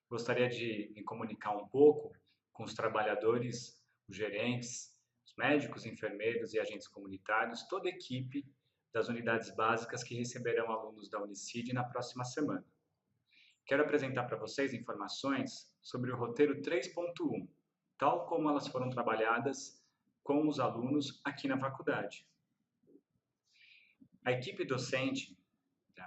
Gostaria de me comunicar um pouco com os trabalhadores, os gerentes, os médicos, enfermeiros e agentes comunitários, toda a equipe das unidades básicas que receberão alunos da Unicid na próxima semana. Quero apresentar para vocês informações sobre o roteiro 3.1, tal como elas foram trabalhadas com os alunos aqui na faculdade. A equipe docente do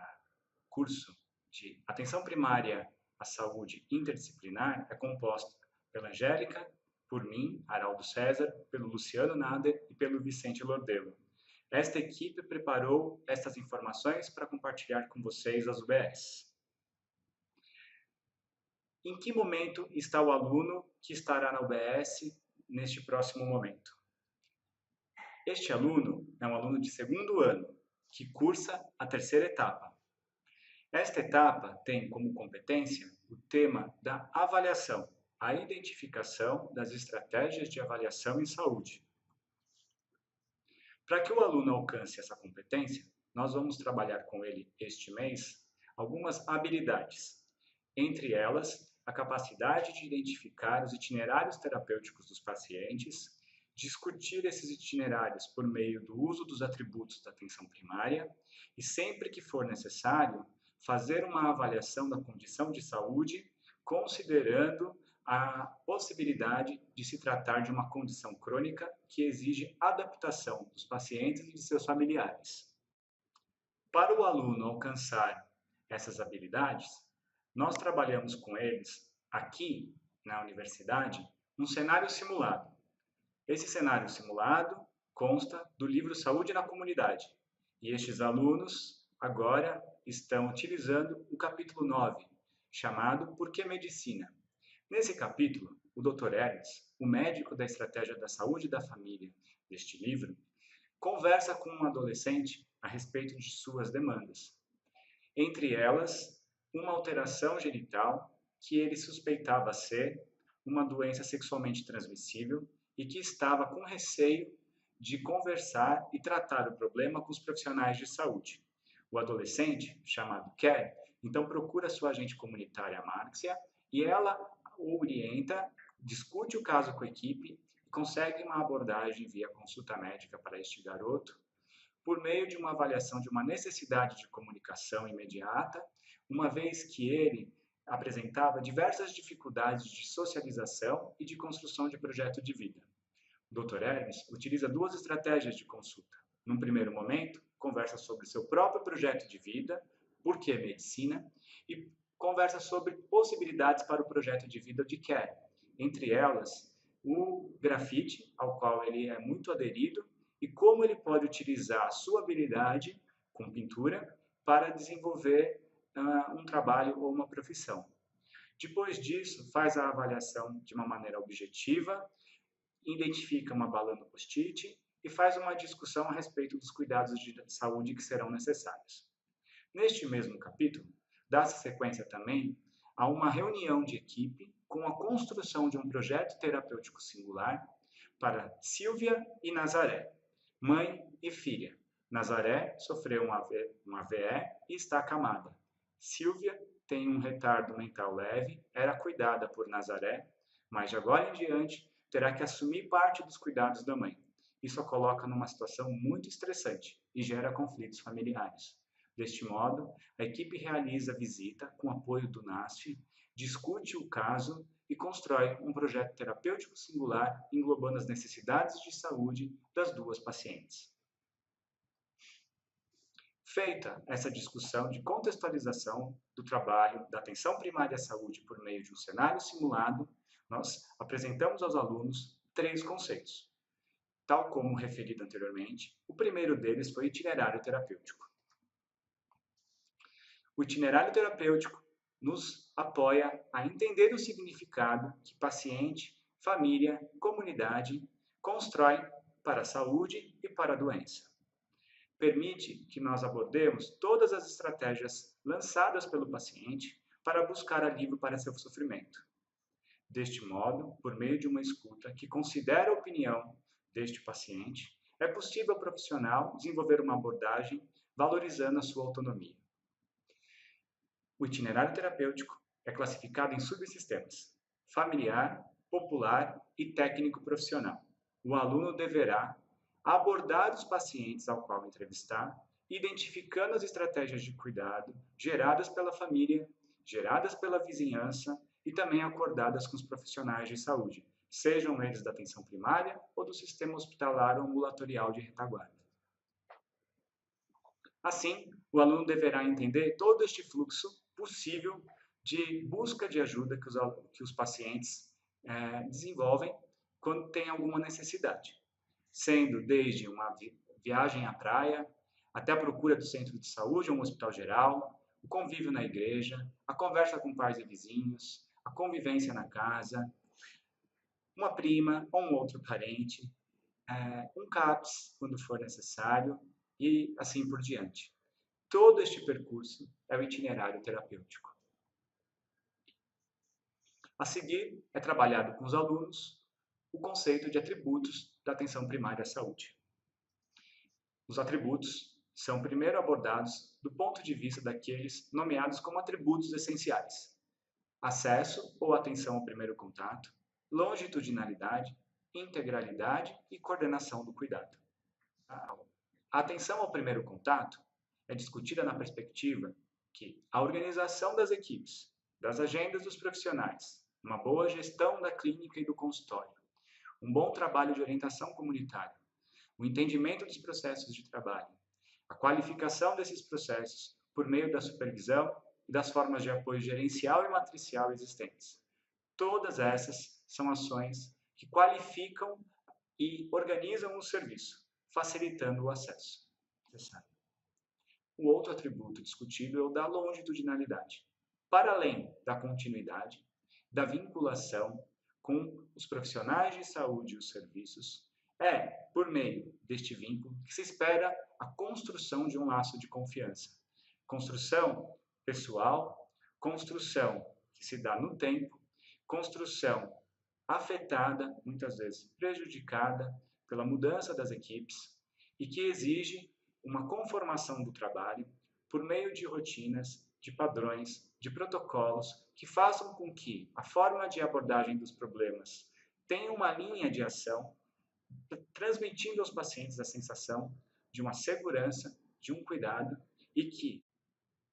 curso de Atenção Primária à Saúde Interdisciplinar é composta pela Angélica, por mim, Araldo César, pelo Luciano Nader e pelo Vicente Lordelo. Esta equipe preparou estas informações para compartilhar com vocês as UBS. Em que momento está o aluno que estará na UBS neste próximo momento? Este aluno é um aluno de segundo ano, que cursa a terceira etapa. Esta etapa tem como competência o tema da avaliação, a identificação das estratégias de avaliação em saúde. Para que o aluno alcance essa competência, nós vamos trabalhar com ele este mês algumas habilidades, entre elas a capacidade de identificar os itinerários terapêuticos dos pacientes, discutir esses itinerários por meio do uso dos atributos da atenção primária e, sempre que for necessário, fazer uma avaliação da condição de saúde, considerando a possibilidade de se tratar de uma condição crônica que exige adaptação dos pacientes e de seus familiares. Para o aluno alcançar essas habilidades, nós trabalhamos com eles, aqui na universidade, um cenário simulado. Esse cenário simulado consta do livro Saúde na Comunidade, e estes alunos agora estão utilizando o capítulo 9, chamado Por que Medicina? Nesse capítulo, o Dr. Hermes, o médico da Estratégia da Saúde da Família deste livro, conversa com um adolescente a respeito de suas demandas. Entre elas, uma alteração genital que ele suspeitava ser uma doença sexualmente transmissível e que estava com receio de conversar e tratar o problema com os profissionais de saúde. O adolescente, chamado Kelly, então procura sua agente comunitária, Márcia, e ela o orienta, discute o caso com a equipe e consegue uma abordagem via consulta médica para este garoto, por meio de uma avaliação de uma necessidade de comunicação imediata, uma vez que ele apresentava diversas dificuldades de socialização e de construção de projeto de vida. O Dr. Hermes utiliza duas estratégias de consulta. Num primeiro momento, conversa sobre seu próprio projeto de vida, por que medicina, e conversa sobre possibilidades para o projeto de vida de Kelly, entre elas o grafite, ao qual ele é muito aderido, e como ele pode utilizar a sua habilidade com pintura para desenvolver um trabalho ou uma profissão. Depois disso, faz a avaliação de uma maneira objetiva, identifica uma bala no post-it e faz uma discussão a respeito dos cuidados de saúde que serão necessários. Neste mesmo capítulo, dá-se sequência também a uma reunião de equipe com a construção de um projeto terapêutico singular para Silvia e Nazaré, mãe e filha. Nazaré sofreu um AVE e está acamada. Silvia tem um retardo mental leve, era cuidada por Nazaré, mas de agora em diante terá que assumir parte dos cuidados da mãe. Isso a coloca numa situação muito estressante e gera conflitos familiares. Deste modo, a equipe realiza a visita com apoio do NASF, discute o caso e constrói um projeto terapêutico singular englobando as necessidades de saúde das duas pacientes. Feita essa discussão de contextualização do trabalho da atenção primária à saúde por meio de um cenário simulado, nós apresentamos aos alunos 3 conceitos. Tal como referido anteriormente, o primeiro deles foi o itinerário terapêutico. O itinerário terapêutico nos apoia a entender o significado que paciente, família, comunidade constroem para a saúde e para a doença. Permite que nós abordemos todas as estratégias lançadas pelo paciente para buscar alívio para seu sofrimento. Deste modo, por meio de uma escuta que considera a opinião deste paciente, é possível ao profissional desenvolver uma abordagem valorizando a sua autonomia. O itinerário terapêutico é classificado em subsistemas: familiar, popular e técnico profissional. O aluno deverá abordar os pacientes ao qual entrevistar, identificando as estratégias de cuidado geradas pela família, geradas pela vizinhança e também acordadas com os profissionais de saúde, sejam eles da atenção primária ou do sistema hospitalar ou ambulatorial de retaguarda. Assim, o aluno deverá entender todo este fluxo possível de busca de ajuda que os pacientes desenvolvem quando tem alguma necessidade, sendo desde uma viagem à praia, até a procura do centro de saúde ou um hospital geral, o convívio na igreja, a conversa com pais e vizinhos, a convivência na casa, uma prima ou um outro parente, um CAPS, quando for necessário, e assim por diante. Todo este percurso é o itinerário terapêutico. A seguir, é trabalhado com os alunos o conceito de atributos da atenção primária à saúde. Os atributos são primeiro abordados do ponto de vista daqueles nomeados como atributos essenciais: acesso ou atenção ao primeiro contato, longitudinalidade, integralidade e coordenação do cuidado. A atenção ao primeiro contato é discutida na perspectiva que a organização das equipes, das agendas dos profissionais, uma boa gestão da clínica e do consultório, um bom trabalho de orientação comunitária, o entendimento dos processos de trabalho, a qualificação desses processos por meio da supervisão e das formas de apoio gerencial e matricial existentes. Todas essas são ações que qualificam e organizam o serviço, facilitando o acesso necessário. O outro atributo discutido é o da longitudinalidade. Para além da continuidade, da vinculação com os profissionais de saúde e os serviços, é por meio deste vínculo que se espera a construção de um laço de confiança. Construção pessoal, construção que se dá no tempo, construção afetada, muitas vezes prejudicada pela mudança das equipes e que exige uma conformação do trabalho por meio de rotinas, de padrões, de protocolos que façam com que a forma de abordagem dos problemas tenha uma linha de ação, transmitindo aos pacientes a sensação de uma segurança, de um cuidado e que,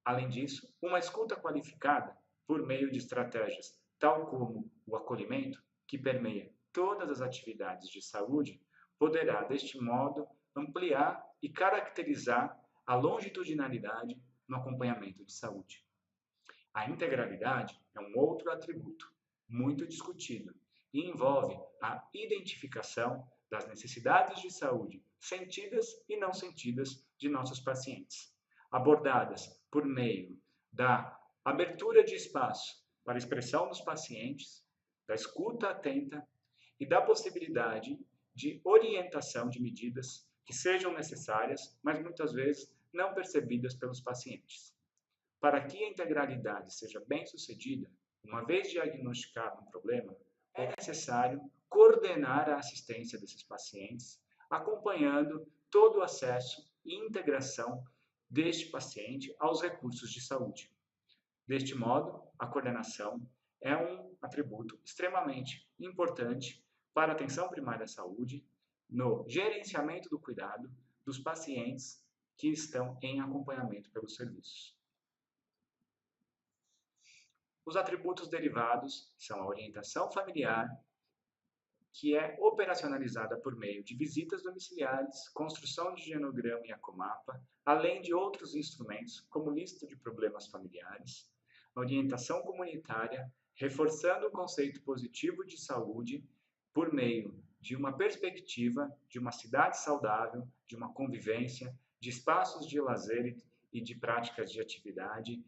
além disso, uma escuta qualificada por meio de estratégias tal como o acolhimento, que permeia todas as atividades de saúde, poderá, deste modo, ampliar e caracterizar a longitudinalidade no acompanhamento de saúde. A integralidade é um outro atributo muito discutido e envolve a identificação das necessidades de saúde sentidas e não sentidas de nossos pacientes, abordadas por meio da abertura de espaço para a expressão dos pacientes, da escuta atenta e da possibilidade de orientação de medidas que sejam necessárias, mas muitas vezes não percebidas pelos pacientes. Para que a integralidade seja bem-sucedida, uma vez diagnosticado um problema, é necessário coordenar a assistência desses pacientes, acompanhando todo o acesso e integração deste paciente aos recursos de saúde. Deste modo, a coordenação é um atributo extremamente importante para a atenção primária à saúde, no gerenciamento do cuidado dos pacientes que estão em acompanhamento pelos serviços. Os atributos derivados são a orientação familiar, que é operacionalizada por meio de visitas domiciliares, construção de genograma e acomapa, além de outros instrumentos, como lista de problemas familiares, a orientação comunitária, reforçando o conceito positivo de saúde por meio de uma perspectiva de uma cidade saudável, de uma convivência, de espaços de lazer e de práticas de atividade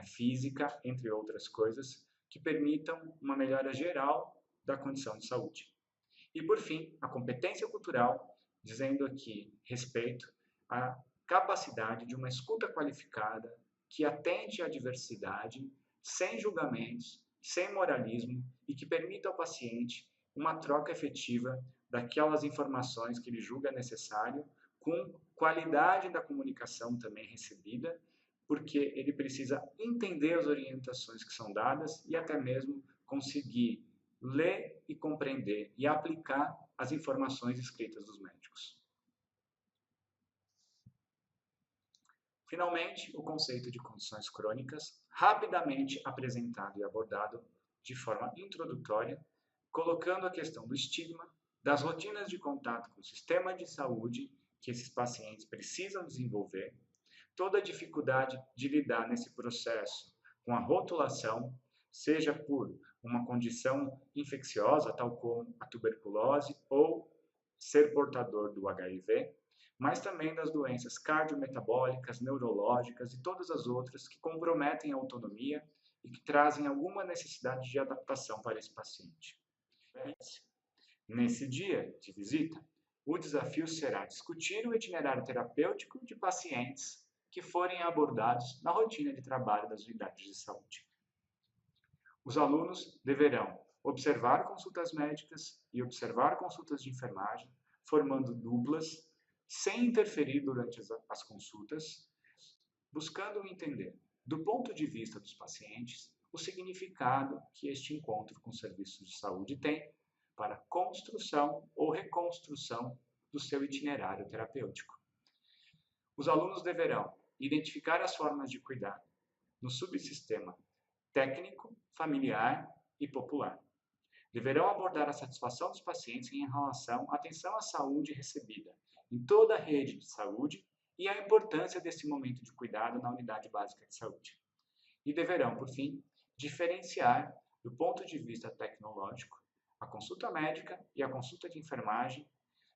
física, entre outras coisas, que permitam uma melhora geral da condição de saúde. E, por fim, a competência cultural, dizendo aqui respeito à capacidade de uma escuta qualificada que atende à diversidade, sem julgamentos, sem moralismo e que permita ao paciente uma troca efetiva daquelas informações que ele julga necessário, com qualidade da comunicação também recebida, porque ele precisa entender as orientações que são dadas e até mesmo conseguir ler e compreender e aplicar as informações escritas dos médicos. Finalmente, o conceito de condições crônicas, rapidamente apresentado e abordado de forma introdutória, colocando a questão do estigma, das rotinas de contato com o sistema de saúde que esses pacientes precisam desenvolver, toda a dificuldade de lidar nesse processo com a rotulação, seja por uma condição infecciosa, tal como a tuberculose, ou ser portador do HIV, mas também das doenças cardiometabólicas, neurológicas e todas as outras que comprometem a autonomia e que trazem alguma necessidade de adaptação para esse paciente. Nesse dia de visita, o desafio será discutir o itinerário terapêutico de pacientes que forem abordados na rotina de trabalho das unidades de saúde. Os alunos deverão observar consultas médicas e observar consultas de enfermagem, formando duplas, sem interferir durante as consultas, buscando entender, do ponto de vista dos pacientes, o significado que este encontro com os serviços de saúde tem para a construção ou reconstrução do seu itinerário terapêutico. Os alunos deverão identificar as formas de cuidado no subsistema técnico, familiar e popular. Deverão abordar a satisfação dos pacientes em relação à atenção à saúde recebida em toda a rede de saúde e a importância desse momento de cuidado na unidade básica de saúde. E deverão, por fim, diferenciar, do ponto de vista tecnológico, a consulta médica e a consulta de enfermagem,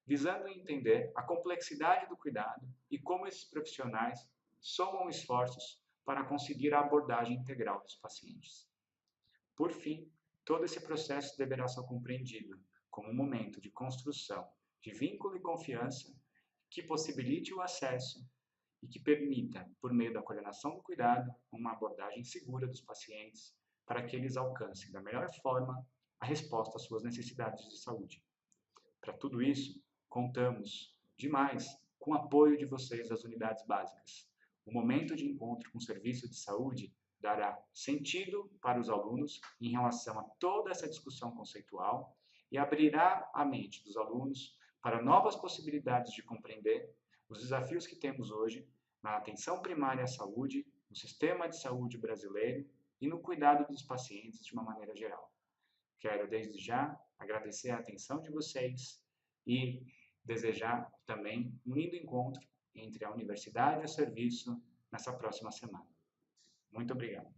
visando entender a complexidade do cuidado e como esses profissionais somam esforços para conseguir a abordagem integral dos pacientes. Por fim, todo esse processo deverá ser compreendido como um momento de construção de vínculo e confiança que possibilite o acesso e que permita, por meio da coordenação do cuidado, uma abordagem segura dos pacientes para que eles alcancem da melhor forma a resposta às suas necessidades de saúde. Para tudo isso, contamos demais com o apoio de vocês das unidades básicas. O momento de encontro com o serviço de saúde dará sentido para os alunos em relação a toda essa discussão conceitual e abrirá a mente dos alunos para novas possibilidades de compreender os desafios que temos hoje na atenção primária à saúde, no sistema de saúde brasileiro e no cuidado dos pacientes de uma maneira geral. Quero, desde já, agradecer a atenção de vocês e desejar também um lindo encontro entre a universidade e o serviço nessa próxima semana. Muito obrigado.